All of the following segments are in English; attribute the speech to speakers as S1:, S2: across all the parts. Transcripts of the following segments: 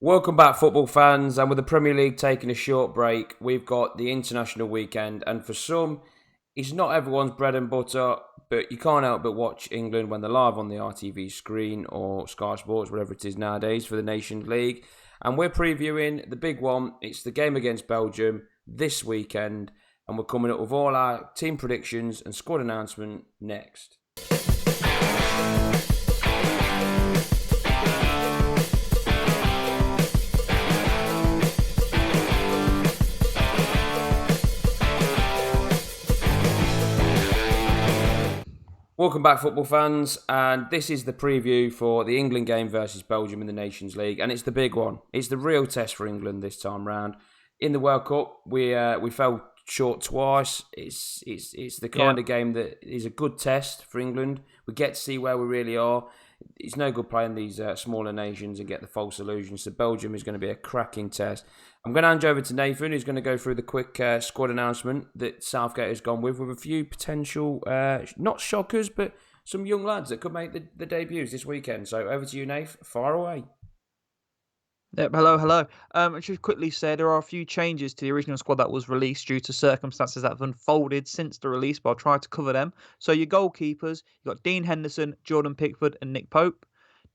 S1: Welcome back, football fans. And with the Premier League taking a short break, we've got the international weekend. And for some, it's not everyone's bread and butter, but you can't help but watch England when they're live on the RTV screen or Sky Sports, whatever it is nowadays, for the Nations League. And we're previewing the big one. It's the game against Belgium this weekend. And we're coming up with all our team predictions and squad announcement next. Welcome back, football fans, and this is the preview for the England game versus Belgium in the Nations League, and it's the big one. It's the real test for England this time round. In the World Cup, we fell short twice. It's the kind of game that is a good test for England. We get to see where we really are. It's no good playing these smaller nations and get the false illusions. So Belgium is going to be a cracking test. I'm going to hand you over to Nathan, who's going to go through the quick squad announcement that Southgate has gone with a few potential, not shockers, but some young lads that could make the debuts this weekend. So over to you, Nath. Fire away.
S2: Yep, hello. I should quickly say there are a few changes to the original squad that was released due to circumstances that have unfolded since the release, but I'll try to cover them. So your goalkeepers, you got Dean Henderson, Jordan Pickford, and Nick Pope.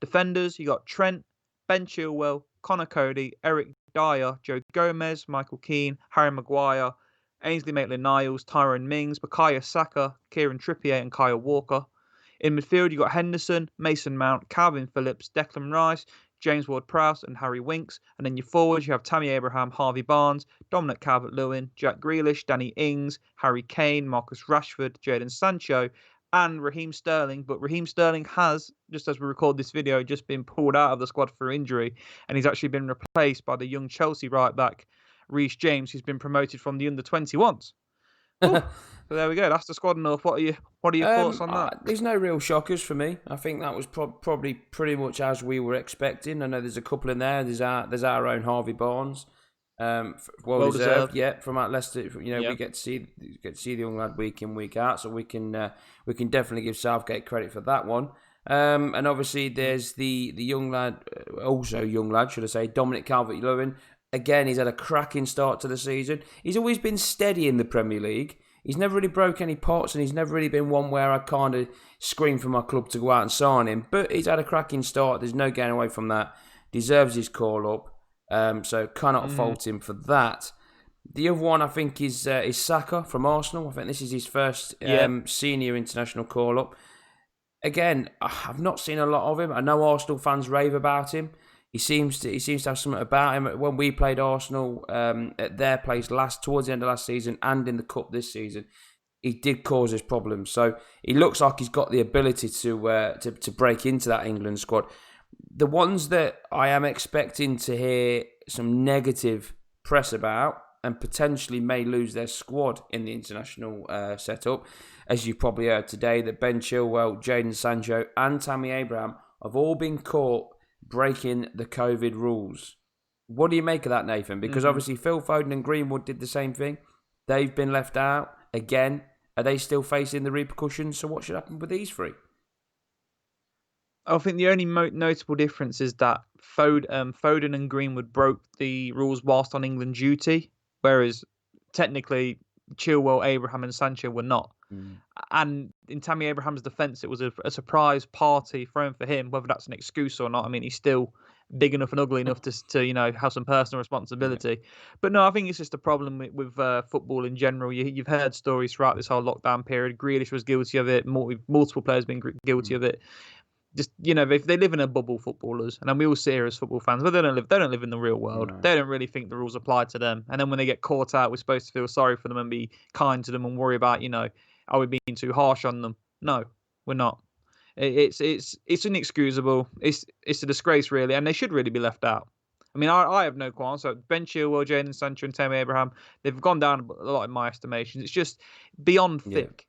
S2: Defenders, you got Trent, Ben Chilwell, Connor Cody, Eric Dyer, Joe Gomez, Michael Keane, Harry Maguire, Ainsley Maitland-Niles, Tyrone Mings, Bukayo Saka, Kieran Trippier, and Kyle Walker. In midfield, you got Henderson, Mason Mount, Calvin Phillips, Declan Rice, James Ward-Prowse and Harry Winks. And then your forwards, you have Tammy Abraham, Harvey Barnes, Dominic Calvert-Lewin, Jack Grealish, Danny Ings, Harry Kane, Marcus Rashford, Jadon Sancho, and Raheem Sterling. But Raheem Sterling has, just as we record this video, just been pulled out of the squad for injury. And he's actually been replaced by the young Chelsea right-back, Reece James, who's been promoted from the under-21s. So there we go. That's the squad enough. What are your thoughts on that?
S1: There's no real shockers for me. I think that was probably pretty much as we were expecting. I know there's a couple in there. There's our own Harvey Barnes, well deserved. Yeah, from at Leicester. We get to see the young lad week in week out, so we can definitely give Southgate credit for that one. And obviously there's the young lad, should I say, Dominic Calvert-Lewin. Again, he's had a cracking start to the season. He's always been steady in the Premier League. He's never really broke any pots, and he's never really been one where I kind of scream for my club to go out and sign him. But he's had a cracking start. There's no getting away from that. Deserves his call up. So cannot fault him for that. The other one I think is Saka from Arsenal. I think this is his first senior international call up. Again, I've not seen a lot of him. I know Arsenal fans rave about him. He seems to have something about him. When we played Arsenal at their place towards the end of last season and in the Cup this season, he did cause us problems. So he looks like he's got the ability to break into that England squad. The ones that I am expecting to hear some negative press about and potentially may lose their squad in the international setup, as you probably heard today, that Ben Chilwell, Jadon Sancho and Tammy Abraham have all been caught breaking the COVID rules. What do you make of that, Nathan? Because obviously Phil Foden and Greenwood did the same thing. They've been left out. Again, are they still facing the repercussions? So what should happen with these three?
S2: I think the only notable difference is that Foden and Greenwood broke the rules whilst on England duty, whereas technically Chilwell, Abraham and Sancho were not. And in Tammy Abraham's defence, it was a surprise party thrown for him, whether that's an excuse or not. I mean, he's still big enough and ugly enough to have some personal responsibility. Yeah. But no, I think it's just a problem with football in general. You've heard stories throughout this whole lockdown period. Grealish was guilty of it. Multiple players have been guilty of it. Just, if they live in a bubble, footballers, and then we all sit here as football fans, but they don't live in the real world. No. They don't really think the rules apply to them. And then when they get caught out, we're supposed to feel sorry for them and be kind to them and worry about, are we being too harsh on them? No, we're not. It's inexcusable. It's a disgrace, really, and they should really be left out. I mean, I have no qualms. So Ben Chilwell, Jadon Sancho, and Tammy Abraham, they've gone down a lot in my estimation. It's just beyond thick.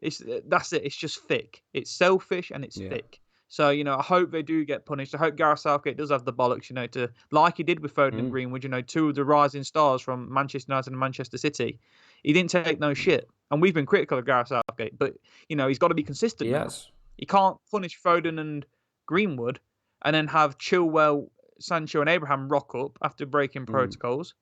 S2: That's it. It's just thick. It's selfish and it's thick. So, I hope they do get punished. I hope Gareth Southgate does have the bollocks, to, like he did with Foden and Greenwood, two of the rising stars from Manchester United and Manchester City. He didn't take no shit. And we've been critical of Gareth Southgate, but, he's got to be consistent now. He can't punish Foden and Greenwood and then have Chilwell Sancho and Abraham rock up after breaking protocols.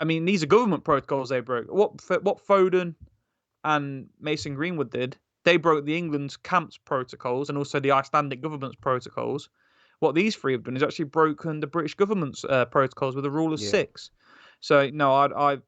S2: I mean, these are government protocols they broke. What Foden and Mason Greenwood did, they broke the England's camp's protocols and also the Icelandic government's protocols. What these three have done is actually broken the British government's protocols with a rule of 6. So no, I'd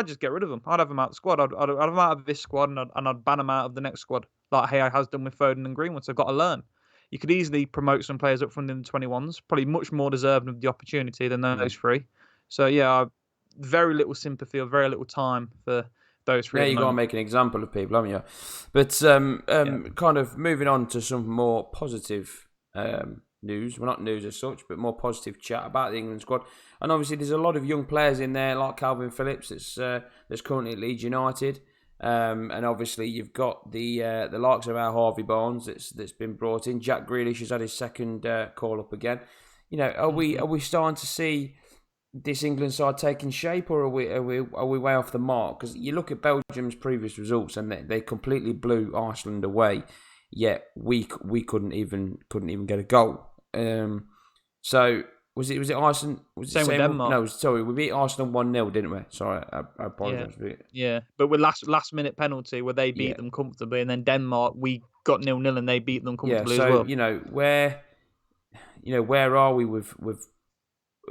S2: just get rid of them. I'd have them out of the squad. I'd have them out of this squad and I'd ban them out of the next squad, like Hay has done with Foden and Greenwood. So I've got to learn. You could easily promote some players up from the 21s, probably much more deserving of the opportunity than those three. So yeah, very little sympathy or very little time for those three.
S1: Yeah, you got to make an example of people, haven't you? But kind of moving on to some more positive news. Well, not news as such, but more positive chat about the England squad. And obviously, there's a lot of young players in there, like Calvin Phillips, that's currently at Leeds United. And obviously, you've got the likes of our Harvey Barnes that's been brought in. Jack Grealish has had his second call up again. You know, are we starting to see this England side taking shape, or are we way off the mark? Because you look at Belgium's previous results, and they completely blew Iceland away. Yet we couldn't even get a goal. So was it Iceland? Was
S2: same
S1: it
S2: with Denmark?
S1: No, sorry, we beat Iceland 1-0, didn't we? Sorry, I apologise.
S2: Yeah, but with last minute penalty where they beat them comfortably, and then Denmark we got 0-0 and they beat them comfortably as well.
S1: You know where are we with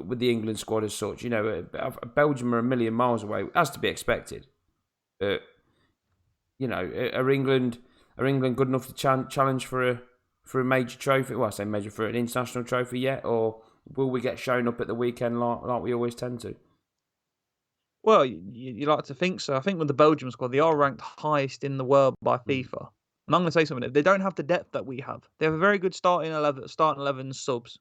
S1: the England squad as such? You know, Belgium are a million miles away, as to be expected. You know, are England good enough to challenge for a major trophy? Well, I say major, for an international trophy yet, or will we get shown up at the weekend like we always tend to?
S2: Well, you like to think so. I think with the Belgium squad, they are ranked highest in the world by FIFA. And I'm going to say something. They don't have the depth that we have. They have a very good starting 11 subs.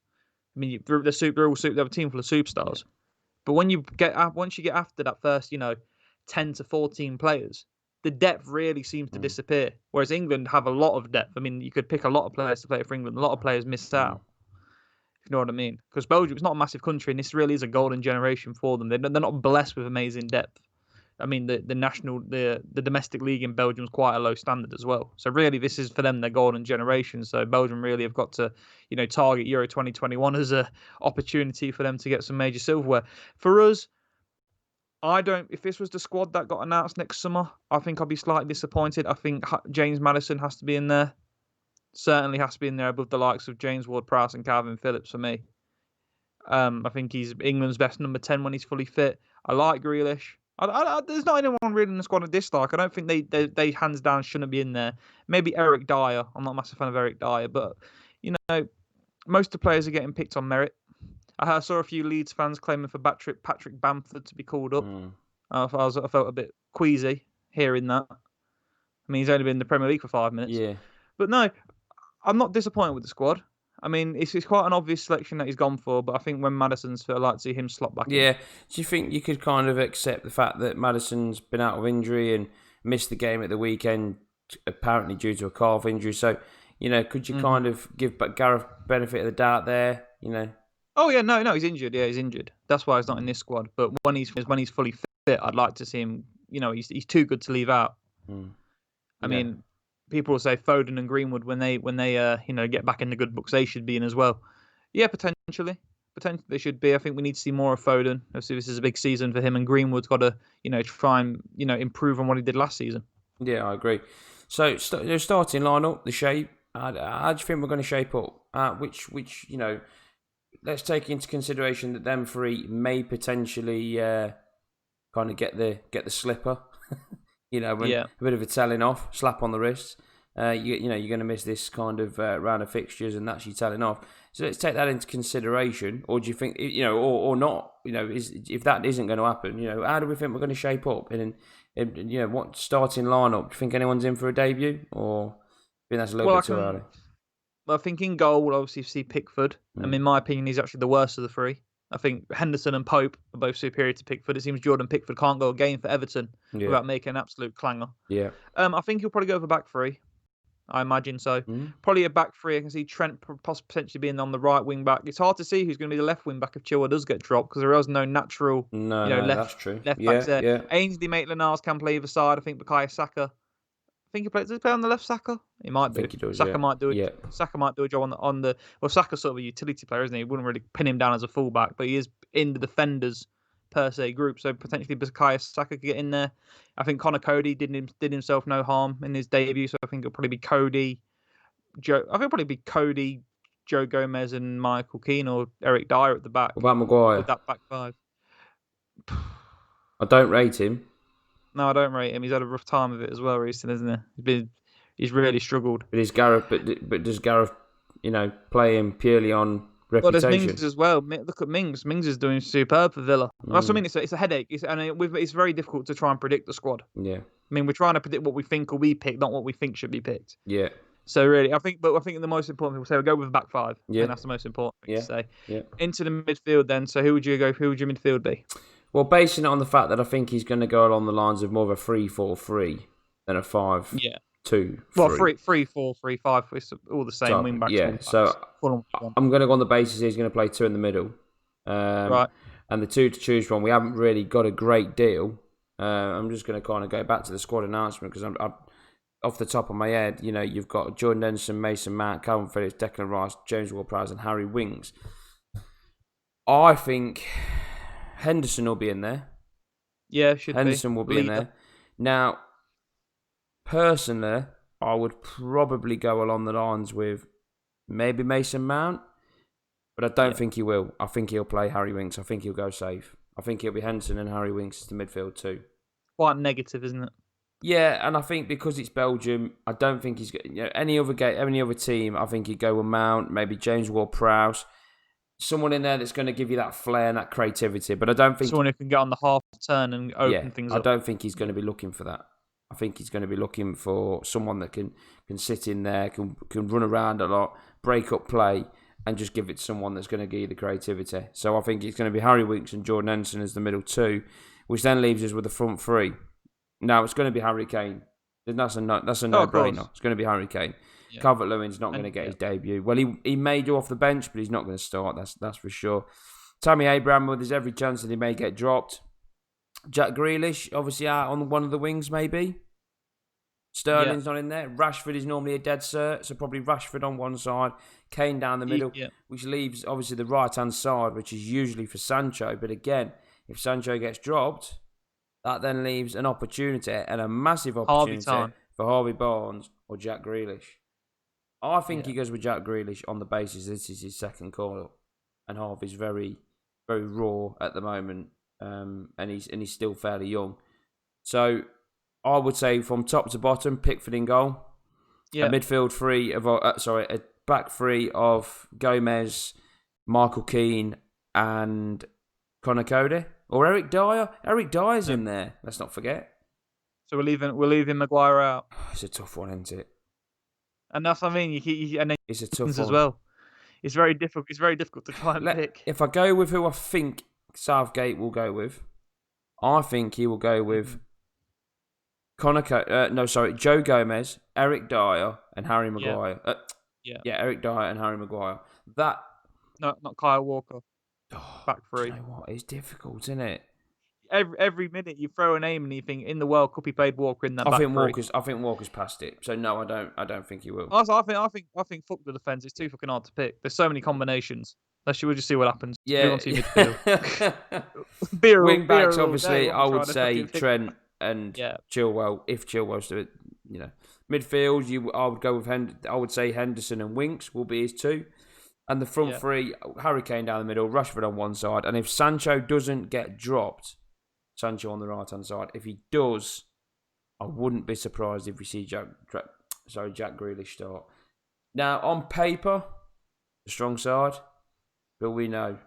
S2: I mean, they're all super. They have a team full of superstars. But once you get after that first, 10 to 14 players, the depth really seems to disappear. Whereas England have a lot of depth. I mean, you could pick a lot of players to play for England. A lot of players missed out. If you know what I mean? Because Belgium is not a massive country, and this really is a golden generation for them. They're not blessed with amazing depth. I mean, the domestic league in Belgium is quite a low standard as well. So really, this is for them their golden generation. So Belgium really have got to, target Euro 2021 as a opportunity for them to get some major silverware. For us, if this was the squad that got announced next summer, I think I'd be slightly disappointed. I think James Maddison has to be in there. Certainly has to be in there above the likes of James Ward-Prowse and Calvin Phillips for me. I think he's England's best number 10 when he's fully fit. I like Grealish. There's not anyone really in the squad I dislike. I don't think they hands down shouldn't be in there. Maybe Eric Dyer. I'm not a massive fan of Eric Dyer, but most of the players are getting picked on merit. I saw a few Leeds fans claiming for Patrick Bamford to be called up. I felt a bit queasy hearing that. I mean, he's only been in the Premier League for 5 minutes.
S1: Yeah.
S2: But no, I'm not disappointed with the squad. I mean, it's quite an obvious selection that he's gone for, but I think when Maddison's fit, I'd like to see him slot back in.
S1: Yeah. Do you think you could kind of accept the fact that Maddison's been out of injury and missed the game at the weekend, apparently due to a calf injury? So, could you kind of give Gareth benefit of the doubt there?
S2: Oh yeah, no, he's injured. Yeah, he's injured. That's why he's not in this squad. But when he's fully fit, I'd like to see him. He's too good to leave out. I mean, people will say Foden and Greenwood when they get back in the good books, they should be in as well. Yeah, potentially they should be. I think we need to see more of Foden. Obviously, this is a big season for him, and Greenwood's got to try and improve on what he did last season.
S1: Yeah, I agree. So starting lineup, the shape. How do you think we're going to shape up? Which let's take into consideration that them three may potentially kind of get the slipper. A bit of a telling off, slap on the wrist. You're going to miss this kind of round of fixtures, and that's you telling off. So let's take that into consideration. Or do you think, or not? If that isn't going to happen, how do we think we're going to shape up? And what starting lineup? Do you think anyone's in for a debut, or do you think that's a little bit too early?
S2: Well, I think in goal we'll obviously see Pickford. I mean, in my opinion, he's actually the worst of the three. I think Henderson and Pope are both superior to Pickford. It seems Jordan Pickford can't go a game for Everton without making an absolute clanger.
S1: Yeah.
S2: I think he'll probably go for back three. I imagine so. Probably a back three. I can see Trent potentially being on the right wing back. It's hard to see who's going to be the left wing back if Chilwell does get dropped because there is no natural
S1: left
S2: backs there. Ainsley, Maitland-Niles can play either side. I think Bukayo Saka think he plays. Does he play on the left, Saka? He might do.
S1: I think he does.
S2: Saka might do it.
S1: Yeah.
S2: Saka might do a job on the. Well, Saka's sort of a utility player, isn't he? He wouldn't really pin him down as a fullback, but he is in the defenders per se group. So potentially Bukayo Saka could get in there. I think Connor Cody did himself no harm in his debut, so I think it'll probably be Cody, Joe. I think it'll probably be Cody, Joe Gomez, and Michael Keane or Eric Dyer at the back.
S1: What about Maguire?
S2: With that back five.
S1: I don't rate him.
S2: No, I don't rate him. He's had a rough time of it as well recently, hasn't he? He's really struggled.
S1: But does Gareth, play him purely on reputation?
S2: Well, there's Mings as well. Look at Mings. Mings is doing superb for Villa. That's what I mean. It's a headache. It's very difficult to try and predict the squad.
S1: Yeah.
S2: I mean, we're trying to predict what we think will be picked, not what we think should be picked.
S1: Yeah.
S2: So really, I think the most important thing we'll say, we'll go with the back five.
S1: Yeah.
S2: And that's the most important thing to say.
S1: Yeah.
S2: Into the midfield then. So who would your midfield be?
S1: Well, basing it on the fact that I think he's going to go along the lines of more of a 3-4-3 than a 5-2-3.
S2: Well, 3-4-3-5. It's all the same wing backs.
S1: Yeah. So I'm going to go on the basis he's going to play 2 in the middle.
S2: Right.
S1: And the 2 to choose from, we haven't really got a great deal. I'm just going to kind of go back to the squad announcement because I'm off the top of my head. You've got Jordan Henderson, Mason Mount, Calvin Phillips, Declan Rice, James Ward-Prowse, and Harry Winks. I think Henderson will be in there.
S2: Yeah, should
S1: Henderson will be in there. Now, personally, I would probably go along the lines with maybe Mason Mount, but I don't think he will. I think he'll play Harry Winks. I think he'll go safe. I think it'll be Henderson and Harry Winks as the midfield too.
S2: Quite negative, isn't it?
S1: Yeah, and I think because it's Belgium, I don't think he's any other team. I think he'd go with Mount, maybe James Ward-Prowse. Someone in there that's going to give you that flair and that creativity. But I don't think
S2: someone who can get on the half turn and open things up.
S1: I don't think he's going to be looking for that. I think he's going to be looking for someone that can sit in there, can run around a lot, break up play, and just give it to someone that's going to give you the creativity. So I think it's going to be Harry Winks and Jordan Henderson as the middle 2, which then leaves us with the front 3. Now it's going to be Harry Kane. That's a no-brainer. It's going to be Harry Kane. Yeah. Calvert-Lewin's not going to get his debut. Well, he may do off the bench, but he's not going to start. That's for sure. Tammy Abraham, there's every chance that he may get dropped. Jack Grealish, obviously out on one of the wings, maybe. Sterling's not in there. Rashford is normally a dead cert, so probably Rashford on one side, Kane down the middle, which leaves obviously the right-hand side, which is usually for Sancho. But again, if Sancho gets dropped, that then leaves an opportunity and a massive opportunity for Harvey Barnes or Jack Grealish. I think he goes with Jack Grealish on the basis this is his second call, and Harvey's very, very raw at the moment, and he's still fairly young. So I would say from top to bottom, Pickford in goal. Yeah. A back 3 of Gomez, Michael Keane, and Connor Cody or Eric Dyer. Eric Dyer's in there. Let's not forget.
S2: So we're leaving Maguire out.
S1: It's a tough one, isn't it?
S2: And that's what I mean. And then
S1: it's a tough one
S2: as well. It's very difficult. It's very difficult to try and pick.
S1: If I go with who I think Southgate will go with, I think he will go with Joe Gomez, Eric Dyer, and Harry Maguire. Eric Dyer and Harry Maguire.
S2: Not Kyle Walker. Back 3.
S1: You know what? It's difficult, isn't it?
S2: Every minute you throw a name and you think in the World Cup he played Walker in that.
S1: I think Walker's past it. So no, I don't think he will.
S2: I think fuck the defence. It's too fucking hard to pick. There's so many combinations. We'll just see what happens.
S1: Yeah. Wing backs, obviously, I would say Trent and Chilwell. If Chilwell's to it, midfield, I would go with I would say Henderson and Winks will be his 2. And the front 3, Harry Kane down the middle, Rashford on one side. And if Sancho doesn't get dropped, Sancho on the right-hand side. If he does, I wouldn't be surprised if we see Jack Grealish start. Now, on paper, the strong side, but we know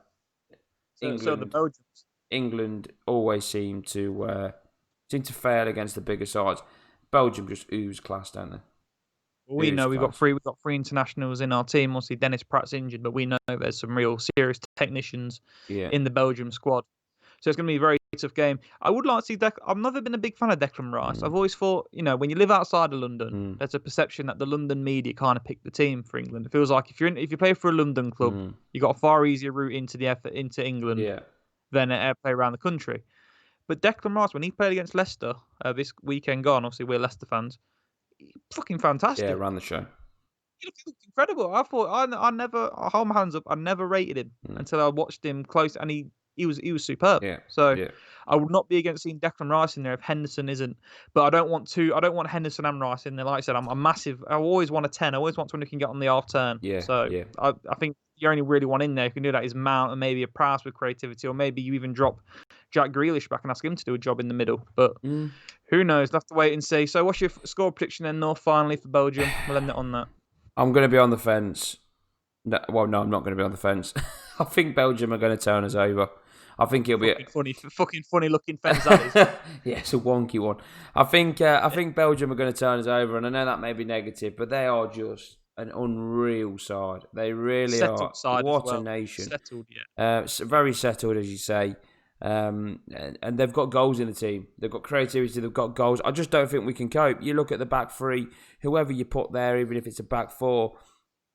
S1: England always seem to fail against the bigger sides. Belgium just ooze class, don't they?
S2: We know we've got three internationals in our team. Obviously, Dennis Pratt's injured, but we know there's some real serious technicians in the Belgium squad. So it's going to be a very tough game. I would like to see I've never been a big fan of Declan Rice. I've always thought, when you live outside of London, there's a perception that the London media kind of pick the team for England. It feels like if you play for a London club, you've got a far easier route into England than play around the country. But Declan Rice, when he played against Leicester this weekend gone, obviously we're Leicester fans, fucking
S1: Yeah,
S2: fantastic.
S1: ran the show.
S2: He looked incredible. I thought I never, I hold my hands up, I never rated him until I watched him close, and he was superb.
S1: Yeah,
S2: So
S1: yeah.
S2: I would not be against seeing Declan Rice in there if Henderson isn't. But I don't want Henderson and Rice in there. Like I said, I'm a massive. I always want a 10. I always want someone who can get on the half turn.
S1: Yeah,
S2: So
S1: yeah.
S2: I think you only really one in there who can do that is Mount and maybe a Prowse with creativity, or maybe you even drop Jack Grealish back and ask him to do a job in the middle. But who knows? We'll have to wait and see. So what's your score prediction then, North, finally, for Belgium? We'll end it on that.
S1: I'm going to be on the fence. No, I'm not going to be on the fence. I think Belgium are going to turn us over. I think it'll be
S2: fucking funny looking fence that is.
S1: Yeah, it's a wonky one. I think Belgium are going to turn us over, and I know that may be negative, but they are just an unreal side. They really
S2: settled
S1: are.
S2: Side
S1: What
S2: as well.
S1: a nation!
S2: Settled, yeah.
S1: Very settled, as you say. And they've got goals in the team. They've got creativity. They've got goals. I just don't think we can cope. You look at the back three. Whoever you put there, even if it's a back four,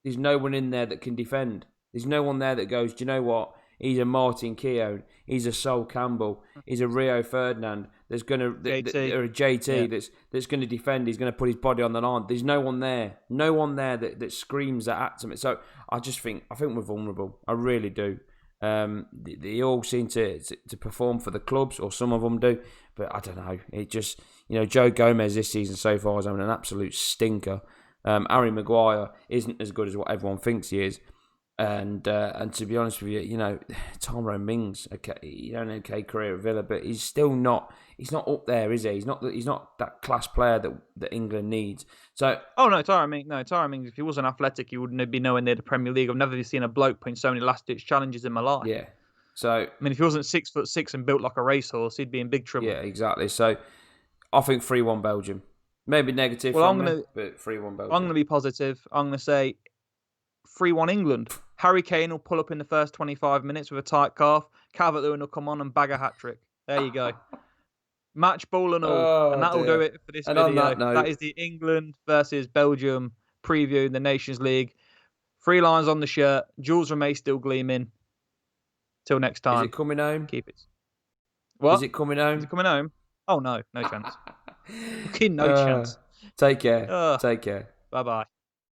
S1: there's no one in there that can defend. There's no one there that goes, do you know what? He's a Martin Keown. He's a Sol Campbell. He's a Rio Ferdinand. There's gonna or a JT that's going to defend. He's going to put his body on the line. There's no one there. No one there that screams that at me. So I think we're vulnerable. I really do. They all seem to perform for the clubs, or some of them do. But I don't know. It just, Joe Gomez this season so far is having an absolute stinker. Harry Maguire isn't as good as what everyone thinks he is. And to be honest with you, Tyrone Mings, he had an okay career at Villa, but he's still not. He's not up there, is he? He's not that class player that England needs. So
S2: Tyrone Mings. If he wasn't athletic, he wouldn't be nowhere near the Premier League. I've never seen a bloke putting so many last-ditch challenges in my life.
S1: Yeah. So
S2: I mean, if he wasn't 6'6" and built like a racehorse, he'd be in big trouble.
S1: Yeah, exactly. So I think 3-1 Belgium. Maybe negative. Well, but 3-1 Belgium.
S2: I'm going to be positive. I'm going to say 3-1 England. Harry Kane will pull up in the first 25 minutes with a tight calf. Calvert-Lewin will come on and bag a hat-trick. There you go. Match ball and all. And that'll do it for this video. That is the England versus Belgium preview in the Nations League. 3 lines on the shirt. Jules Rimet still gleaming. Till next time.
S1: Is it coming home?
S2: Keep it. What?
S1: Is it coming home?
S2: Is it coming home? Oh, no. No chance. Fucking no chance.
S1: Take care. Take care.
S2: Bye-bye.